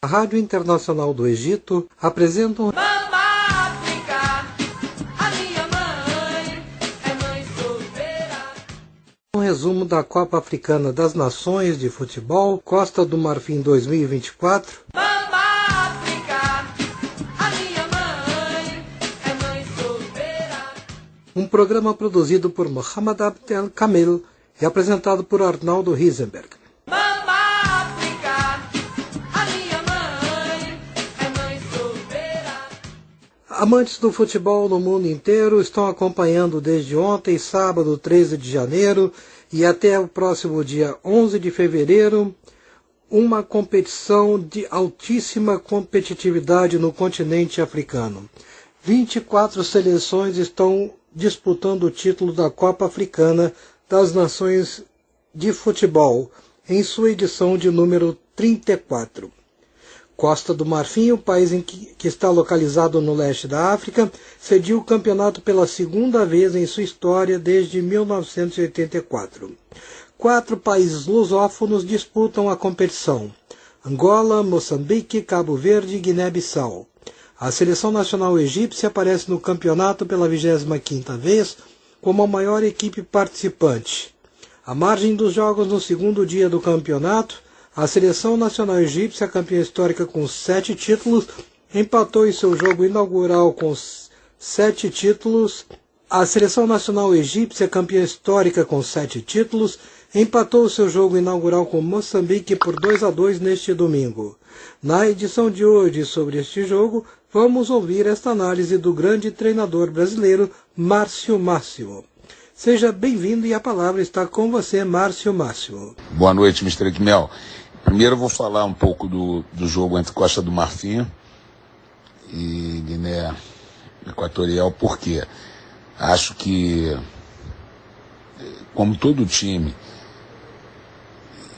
A Rádio Internacional do Egito apresenta Mama África, a minha mãe é mãe solteira. Um resumo da Copa Africana das Nações de Futebol, Costa do Marfim 2024. Mama África, a minha mãe é mãe solteira. Um programa produzido por Mohamed Abdel Kamel e apresentado por Arnaldo Risenberg. Mama África, a minha mãe é mãe solteira. Amantes do futebol no mundo inteiro estão acompanhando desde ontem, sábado 13 de janeiro, e até o próximo dia 11 de fevereiro, uma competição de altíssima competitividade no continente africano. 24 seleções estão disputando o título da Copa Africana das Nações de Futebol, em sua edição de número 34. Costa do Marfim, o país que está localizado no leste da África, cediu o campeonato pela segunda vez em sua história desde 1984. 4 países lusófonos disputam a competição: Angola, Moçambique, Cabo Verde e Guiné-Bissau. A seleção nacional egípcia aparece no campeonato pela 25ª vez como a maior equipe participante. À margem dos jogos no segundo dia do campeonato, a seleção nacional egípcia, campeã histórica com 7 títulos, empatou em seu jogo inaugural com 7 títulos. A seleção nacional egípcia, campeã histórica com 7 títulos, empatou seu jogo inaugural com Moçambique por 2-2 neste domingo. Na edição de hoje sobre este jogo, vamos ouvir esta análise do grande treinador brasileiro, Márcio Máximo. Seja bem-vindo e a palavra está com você, Márcio Máximo. Boa noite, Mr. Ekmel. Primeiro eu vou falar um pouco do jogo entre Costa do Marfim e Guiné Equatorial, porque acho que, como todo time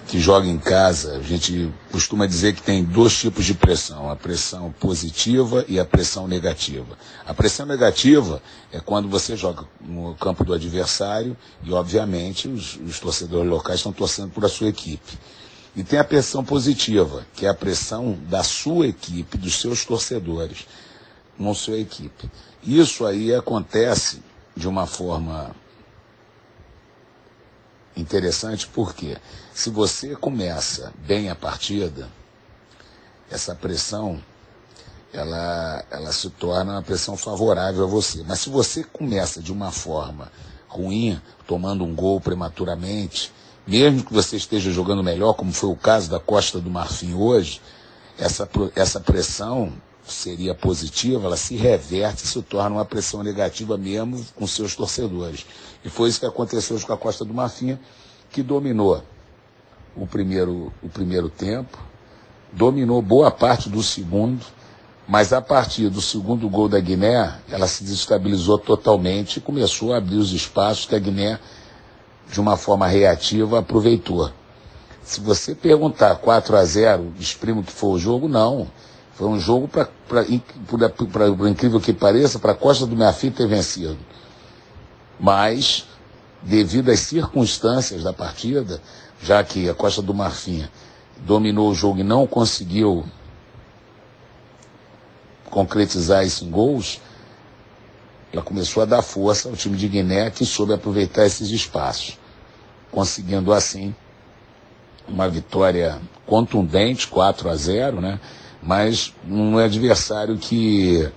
que joga em casa, a gente costuma dizer que tem 2 tipos de pressão: a pressão positiva e a pressão negativa. A pressão negativa é quando você joga no campo do adversário e, obviamente, os torcedores locais estão torcendo por a sua equipe. E tem a pressão positiva, que é a pressão da sua equipe, dos seus torcedores, na sua equipe. Isso aí acontece de uma forma interessante, porque se você começa bem a partida, essa pressão ela se torna uma pressão favorável a você. Mas se você começa de uma forma ruim, tomando um gol prematuramente, mesmo que você esteja jogando melhor, como foi o caso da Costa do Marfim hoje, essa pressão seria positiva, ela se reverte e se torna uma pressão negativa mesmo com seus torcedores. E foi isso que aconteceu com a Costa do Marfim, que dominou o primeiro tempo, dominou boa parte do segundo, mas a partir do segundo gol da Guiné, ela se desestabilizou totalmente e começou a abrir os espaços que a Guiné, de uma forma reativa, aproveitou. Se você perguntar 4-0, exprimo que foi o jogo, não. Foi um jogo, por incrível que pareça, para a Costa do Marfim ter vencido. Mas, devido às circunstâncias da partida, já que a Costa do Marfim dominou o jogo e não conseguiu concretizar isso em gols, ela começou a dar força ao time de Guiné, que soube aproveitar esses espaços, conseguindo assim uma vitória contundente, 4-0, né? Mas um adversário que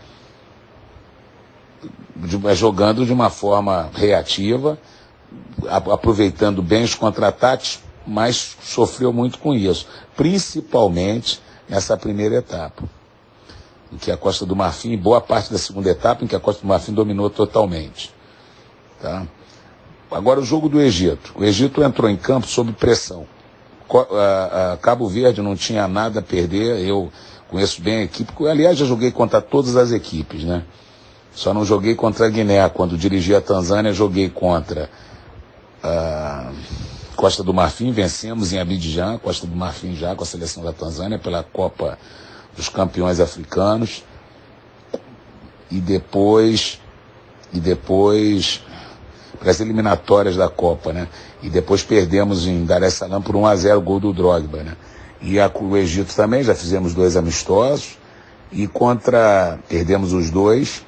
jogando de uma forma reativa, aproveitando bem os contra-ataques, mas sofreu muito com isso, principalmente nessa primeira etapa, em que a Costa do Marfim, boa parte da segunda etapa, em que a Costa do Marfim dominou totalmente. Tá? Agora o jogo do Egito. O Egito entrou em campo sob pressão. Cabo Verde não tinha nada a perder, eu conheço bem a equipe, aliás já joguei contra todas as equipes, né? Só não joguei contra a Guiné. Quando dirigi a Tanzânia, joguei contra a Costa do Marfim, vencemos em Abidjan, Costa do Marfim já com a seleção da Tanzânia, pela Copa dos Campeões Africanos, e depois para as eliminatórias da Copa, né? E depois perdemos em Dar es Salaam por 1-0, gol do Drogba, né? E o Egito também, já fizemos 2 amistosos, e perdemos os dois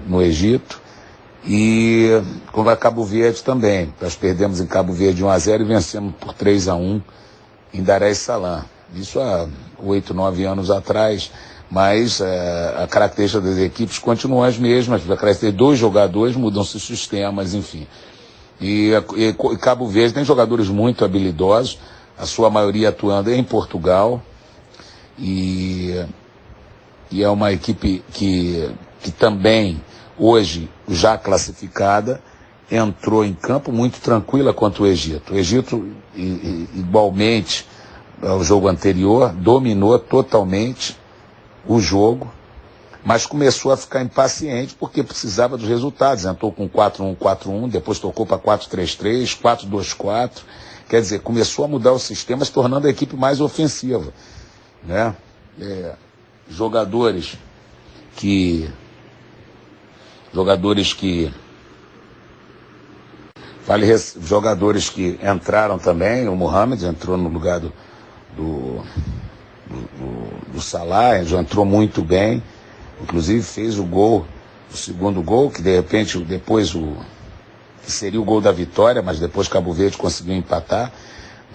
no Egito, e contra Cabo Verde também. Nós perdemos em Cabo Verde 1-0 e vencemos por 3-1 em Dar es Salaam. Isso há 8, 9 anos atrás, mas a característica das equipes continuam as mesmas, a característica de 2 jogadores, mudam-se os sistemas, enfim. E Cabo Verde tem jogadores muito habilidosos, a sua maioria atuando em Portugal, e é uma equipe que também, hoje, já classificada, entrou em campo muito tranquila contra o Egito. O Egito, igualmente ao jogo anterior, dominou totalmente o jogo, mas começou a ficar impaciente porque precisava dos resultados. Entrou com 4-1, 4-1, depois tocou para 4-3-3, 4-2-4. Quer dizer, começou a mudar o sistema, se tornando a equipe mais ofensiva, né? Jogadores que entraram também. O Mohamed entrou no lugar do Salah, já entrou muito bem, inclusive fez o gol, o segundo gol, que de repente depois que seria o gol da vitória, mas depois Cabo Verde conseguiu empatar,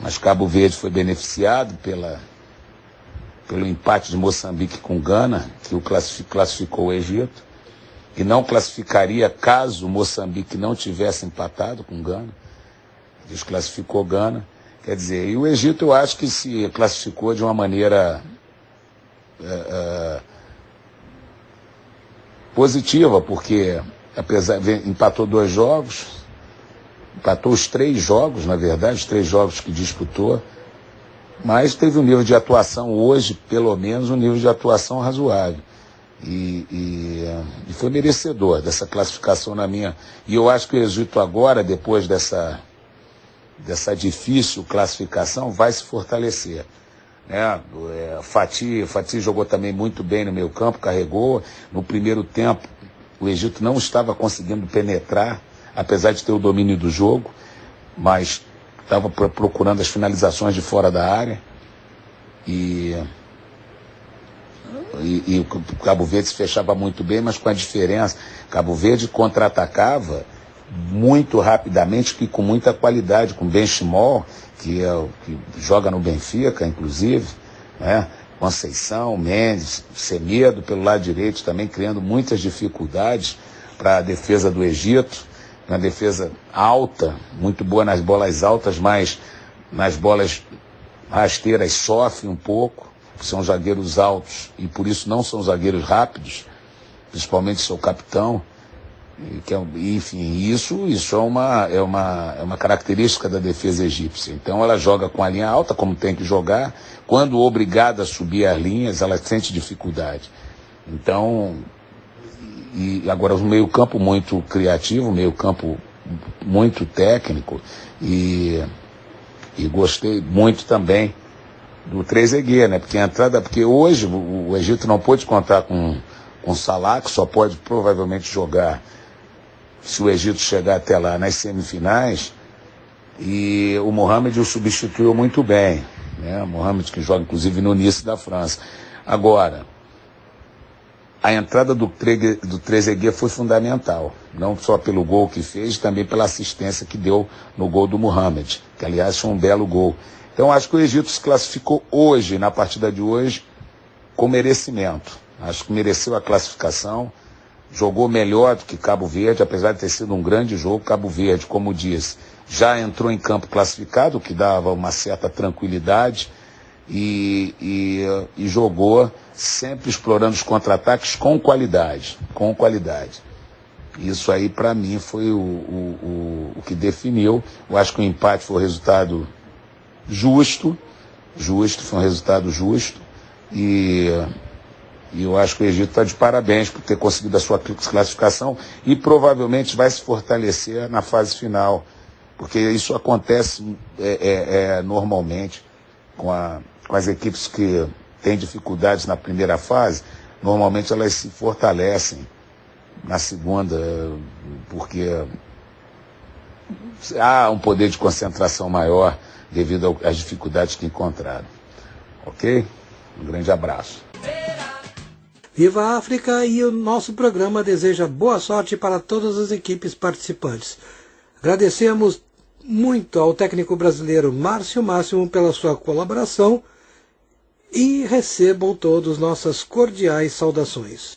mas Cabo Verde foi beneficiado pelo empate de Moçambique com Gana, que o classificou o Egito, e não classificaria caso Moçambique não tivesse empatado com Gana. Desclassificou Gana. Quer dizer, e o Egito eu acho que se classificou de uma maneira positiva, porque empatou 2 jogos, empatou os 3 jogos, na verdade, os 3 jogos que disputou, mas teve um nível de atuação hoje, pelo menos um nível de atuação razoável. E foi merecedor dessa classificação na minha. E eu acho que o Egito agora, depois dessa difícil classificação, vai se fortalecer, né? Fatih jogou também muito bem no meio campo, carregou. No primeiro tempo, o Egito não estava conseguindo penetrar, apesar de ter o domínio do jogo, mas estava procurando as finalizações de fora da área. E o Cabo Verde se fechava muito bem, mas com a diferença, Cabo Verde contra-atacava muito rapidamente e com muita qualidade, com Benchimol, que joga no Benfica, inclusive, né? Conceição, Mendes, Semedo pelo lado direito também, criando muitas dificuldades para a defesa do Egito, uma defesa alta, muito boa nas bolas altas, mas nas bolas rasteiras sofre um pouco. São zagueiros altos e por isso não são zagueiros rápidos, principalmente seu capitão. Enfim, isso é uma característica da defesa egípcia. Então ela joga com a linha alta, como tem que jogar. Quando obrigada a subir as linhas, ela sente dificuldade. Então, e agora um meio campo muito criativo, meio campo muito técnico, e gostei muito também do Trezeguet, né? Porque hoje o Egito não pôde contar com Salah, que só pode provavelmente jogar se o Egito chegar até lá nas semifinais, e o Mohamed o substituiu muito bem, né? O Mohamed, que joga inclusive no Nice da França. Agora, a entrada do Trezeguet foi fundamental, não só pelo gol que fez, também pela assistência que deu no gol do Mohamed, que aliás foi um belo gol. Então acho que o Egito se classificou hoje, na partida de hoje, com merecimento. Acho que mereceu a classificação, jogou melhor do que Cabo Verde, apesar de ter sido um grande jogo. Cabo Verde, como disse, já entrou em campo classificado, o que dava uma certa tranquilidade, e jogou sempre explorando os contra-ataques com qualidade. Isso aí, para mim, foi o que definiu. Eu acho que o empate foi o resultado justo, foi um resultado justo, e eu acho que o Egito está de parabéns por ter conseguido a sua classificação e provavelmente vai se fortalecer na fase final, porque isso acontece normalmente com as equipes que têm dificuldades na primeira fase. Normalmente elas se fortalecem na segunda, porque há um poder de concentração maior devido às dificuldades que encontraram. Ok? Um grande abraço. Viva a África, e o nosso programa deseja boa sorte para todas as equipes participantes. Agradecemos muito ao técnico brasileiro Márcio Máximo pela sua colaboração e recebam todos nossas cordiais saudações.